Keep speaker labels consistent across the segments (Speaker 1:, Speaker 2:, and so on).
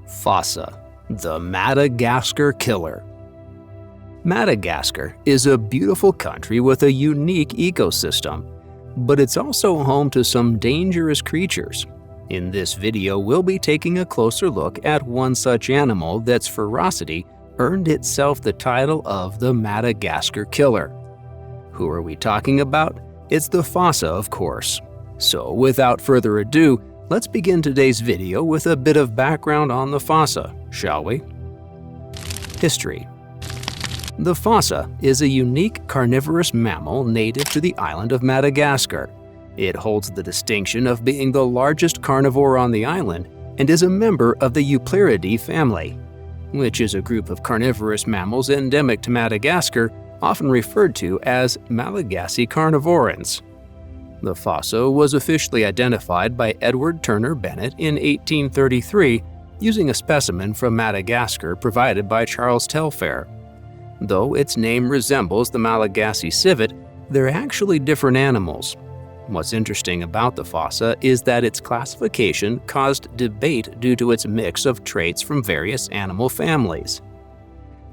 Speaker 1: Fossa, the Madagascar Killer. Madagascar is a beautiful country with a unique ecosystem, but it's also home to some dangerous creatures. In this video, we'll be taking a closer look at one such animal that's ferocity earned itself the title of the Madagascar Killer. Who are we talking about? It's the Fossa, of course. So without further ado, let's begin today's video with a bit of background on the Fossa, shall we? History. The Fossa is a unique carnivorous mammal native to the island of Madagascar. It holds the distinction of being the largest carnivore on the island and is a member of the Eupleridae family, which is a group of carnivorous mammals endemic to Madagascar, often referred to as Malagasy carnivorans. The Fossa was officially identified by Edward Turner Bennett in 1833 using a specimen from Madagascar provided by Charles Telfair. Though its name resembles the Malagasy civet, they're actually different animals. What's interesting about the Fossa is that its classification caused debate due to its mix of traits from various animal families.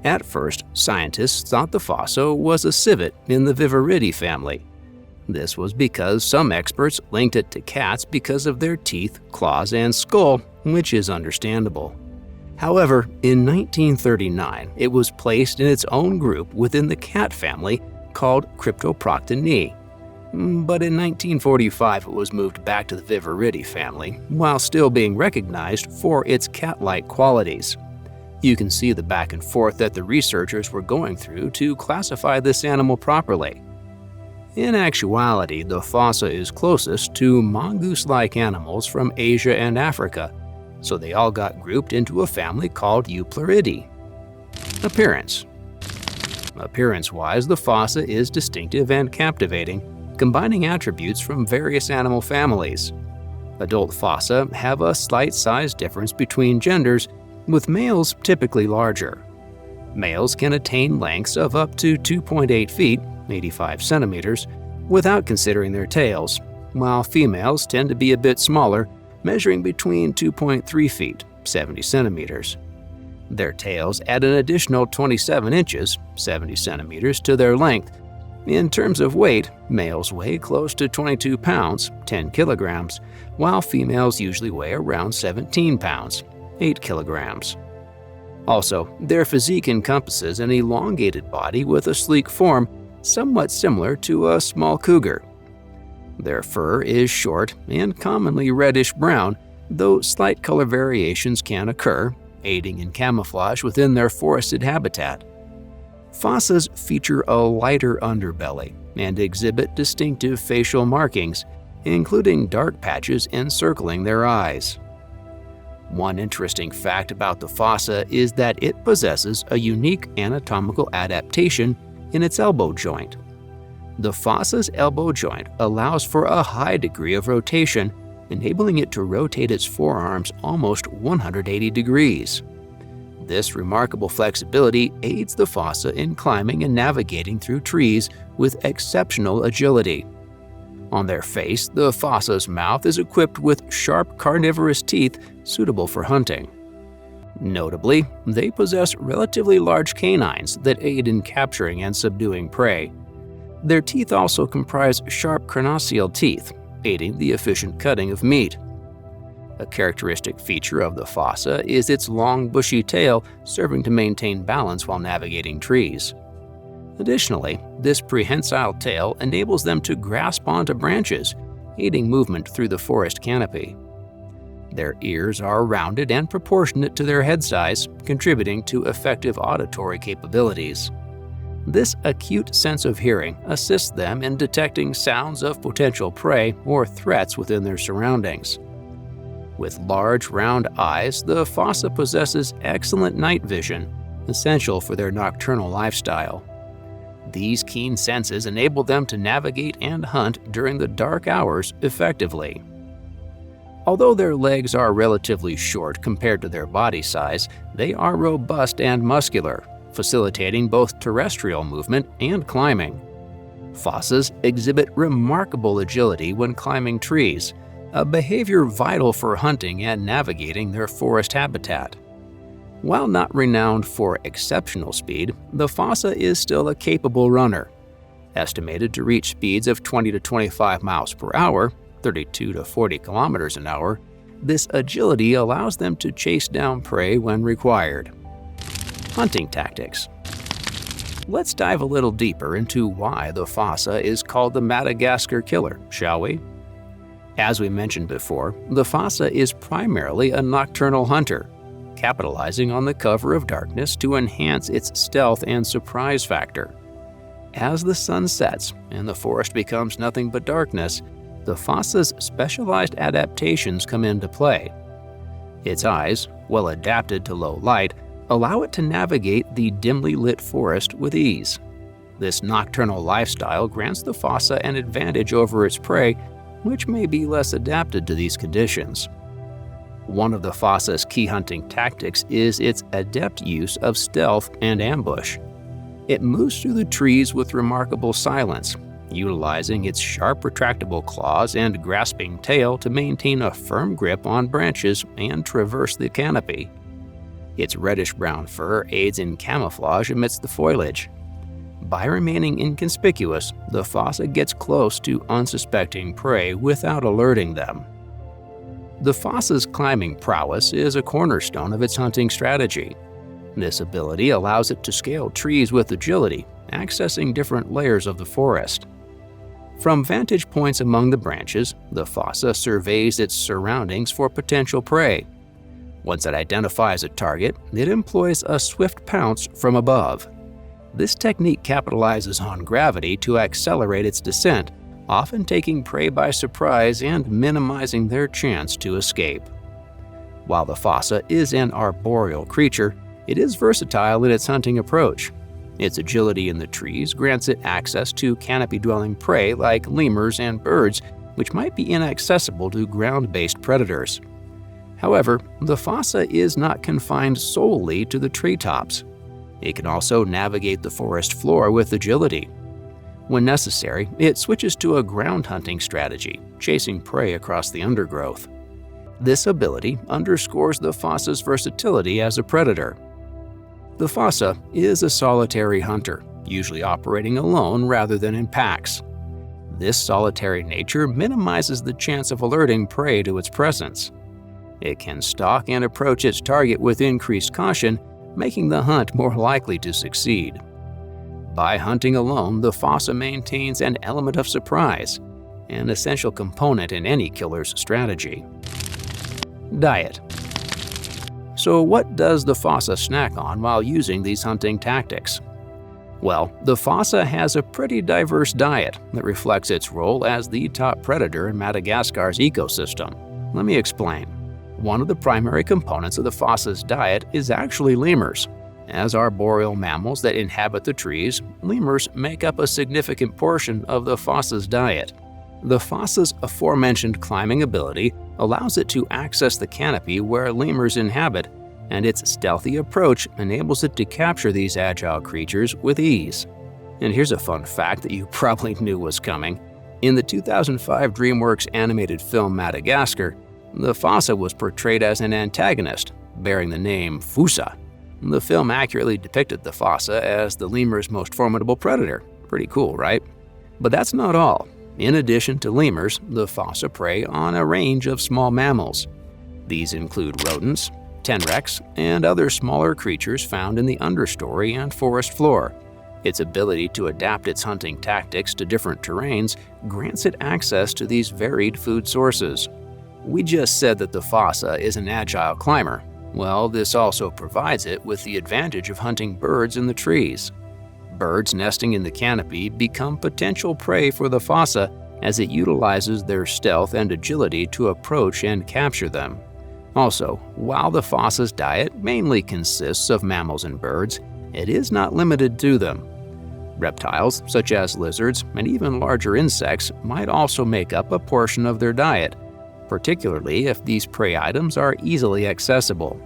Speaker 1: At first, scientists thought the Fossa was a civet in the Vivaridae family. This was because some experts linked it to cats because of their teeth, claws, and skull, which is understandable. However, in 1939, it was placed in its own group within the cat family called Cryptoproctinae. But in 1945, it was moved back to the Vivaridae family, while still being recognized for its cat-like qualities. You can see the back and forth that the researchers were going through to classify this animal properly. In actuality, the Fossa is closest to mongoose-like animals from Asia and Africa, so they all got grouped into a family called Eupleridae. Appearance. Appearance-wise, the Fossa is distinctive and captivating, combining attributes from various animal families. Adult Fossa have a slight size difference between genders, with males typically larger. Males can attain lengths of up to 2.8 feet, 85 centimeters, without considering their tails, while females tend to be a bit smaller, measuring between 2.3 feet, 70 centimeters. Their tails add an additional 27 inches, 70 centimeters, to their length. In terms of weight, males weigh close to 22 pounds, 10 kilograms, while females usually weigh around 17 pounds, 8 kilograms. Also, their physique encompasses an elongated body with a sleek form, somewhat similar to a small cougar. Their fur is short and commonly reddish-brown, though slight color variations can occur, aiding in camouflage within their forested habitat. Fossas feature a lighter underbelly and exhibit distinctive facial markings, including dark patches encircling their eyes. One interesting fact about the Fossa is that it possesses a unique anatomical adaptation in its elbow joint. The Fossa's elbow joint allows for a high degree of rotation, enabling it to rotate its forearms almost 180 degrees. This remarkable flexibility aids the Fossa in climbing and navigating through trees with exceptional agility. On their face, the Fossa's mouth is equipped with sharp carnivorous teeth suitable for hunting. Notably, they possess relatively large canines that aid in capturing and subduing prey. Their teeth also comprise sharp carnassial teeth, aiding the efficient cutting of meat. A characteristic feature of the Fossa is its long, bushy tail, serving to maintain balance while navigating trees. Additionally, this prehensile tail enables them to grasp onto branches, aiding movement through the forest canopy. Their ears are rounded and proportionate to their head size, contributing to effective auditory capabilities. This acute sense of hearing assists them in detecting sounds of potential prey or threats within their surroundings. With large, round eyes, the Fossa possesses excellent night vision, essential for their nocturnal lifestyle. These keen senses enable them to navigate and hunt during the dark hours effectively. Although their legs are relatively short compared to their body size, they are robust and muscular, facilitating both terrestrial movement and climbing. Fossas exhibit remarkable agility when climbing trees, a behavior vital for hunting and navigating their forest habitat. While not renowned for exceptional speed, the fossa is still a capable runner. Estimated to reach speeds of 20 to 25 miles per hour, 32 to 40 kilometers an hour, this agility allows them to chase down prey when required. Hunting tactics. Let's dive a little deeper into why the fossa is called the Madagascar Killer, shall we? As we mentioned before, the fossa is primarily a nocturnal hunter, capitalizing on the cover of darkness to enhance its stealth and surprise factor. As the sun sets and the forest becomes nothing but darkness, the fossa's specialized adaptations come into play. Its eyes, well adapted to low light, allow it to navigate the dimly lit forest with ease. This nocturnal lifestyle grants the fossa an advantage over its prey, which may be less adapted to these conditions. One of the fossa's key hunting tactics is its adept use of stealth and ambush. It moves through the trees with remarkable silence, utilizing its sharp retractable claws and grasping tail to maintain a firm grip on branches and traverse the canopy. Its reddish-brown fur aids in camouflage amidst the foliage. By remaining inconspicuous, the fossa gets close to unsuspecting prey without alerting them. The fossa's climbing prowess is a cornerstone of its hunting strategy. This ability allows it to scale trees with agility, accessing different layers of the forest. From vantage points among the branches, the fossa surveys its surroundings for potential prey. Once it identifies a target, it employs a swift pounce from above. This technique capitalizes on gravity to accelerate its descent, often taking prey by surprise and minimizing their chance to escape. While the fossa is an arboreal creature, it is versatile in its hunting approach. Its agility in the trees grants it access to canopy-dwelling prey like lemurs and birds, which might be inaccessible to ground-based predators. However, the fossa is not confined solely to the treetops. It can also navigate the forest floor with agility. When necessary, it switches to a ground hunting strategy, chasing prey across the undergrowth. This ability underscores the fossa's versatility as a predator. The fossa is a solitary hunter, usually operating alone rather than in packs. This solitary nature minimizes the chance of alerting prey to its presence. It can stalk and approach its target with increased caution, making the hunt more likely to succeed. By hunting alone, the fossa maintains an element of surprise, an essential component in any killer's strategy. Diet. So what does the fossa snack on while using these hunting tactics? Well, the fossa has a pretty diverse diet that reflects its role as the top predator in Madagascar's ecosystem. Let me explain. One of the primary components of the fossa's diet is actually lemurs. As arboreal mammals that inhabit the trees, lemurs make up a significant portion of the fossa's diet. The fossa's aforementioned climbing ability allows it to access the canopy where lemurs inhabit, and its stealthy approach enables it to capture these agile creatures with ease. And here's a fun fact that you probably knew was coming. In the 2005 DreamWorks animated film Madagascar, the fossa was portrayed as an antagonist, bearing the name Fossa. The film accurately depicted the fossa as the lemur's most formidable predator. Pretty cool, right? But that's not all. In addition to lemurs, the fossa prey on a range of small mammals. These include rodents, tenrecs, and other smaller creatures found in the understory and forest floor. Its ability to adapt its hunting tactics to different terrains grants it access to these varied food sources. We just said that the fossa is an agile climber. Well, this also provides it with the advantage of hunting birds in the trees. Birds nesting in the canopy become potential prey for the fossa as it utilizes their stealth and agility to approach and capture them. Also, while the fossa's diet mainly consists of mammals and birds, it is not limited to them. Reptiles, such as lizards and even larger insects, might also make up a portion of their diet, particularly if these prey items are easily accessible.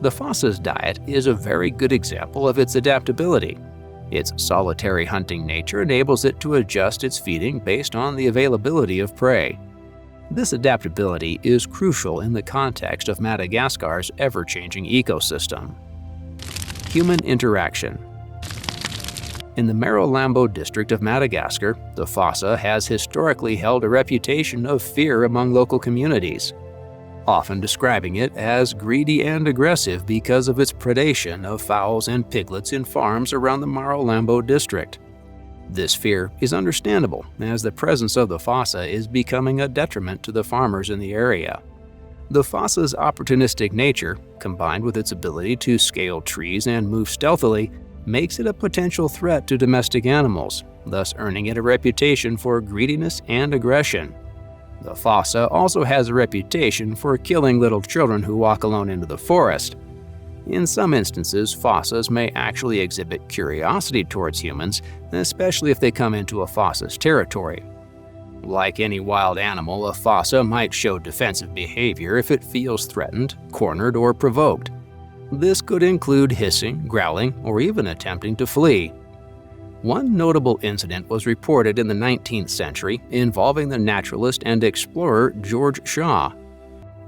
Speaker 1: The fossa's diet is a very good example of its adaptability. Its solitary hunting nature enables it to adjust its feeding based on the availability of prey. This adaptability is crucial in the context of Madagascar's ever-changing ecosystem. Human interaction. In the Marolambo district of Madagascar, the fossa has historically held a reputation of fear among local communities, often describing it as greedy and aggressive because of its predation of fowls and piglets in farms around the Marolambo district. This fear is understandable, as the presence of the fossa is becoming a detriment to the farmers in the area. The fossa's opportunistic nature, combined with its ability to scale trees and move stealthily, makes it a potential threat to domestic animals, thus earning it a reputation for greediness and aggression. The fossa also has a reputation for killing little children who walk alone into the forest. In some instances, fossas may actually exhibit curiosity towards humans, especially if they come into a fossa's territory. Like any wild animal, a fossa might show defensive behavior if it feels threatened, cornered, or provoked. This could include hissing, growling, or even attempting to flee. One notable incident was reported in the 19th century involving the naturalist and explorer George Shaw.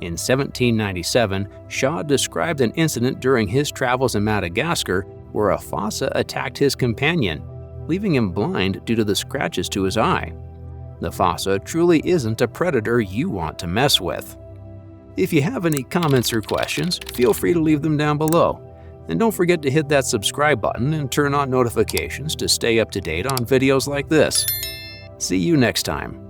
Speaker 1: In 1797, Shaw described an incident during his travels in Madagascar where a fossa attacked his companion, leaving him blind due to the scratches to his eye. The fossa truly isn't a predator you want to mess with. If you have any comments or questions, feel free to leave them down below. And don't forget to hit that subscribe button and turn on notifications to stay up to date on videos like this. See you next time.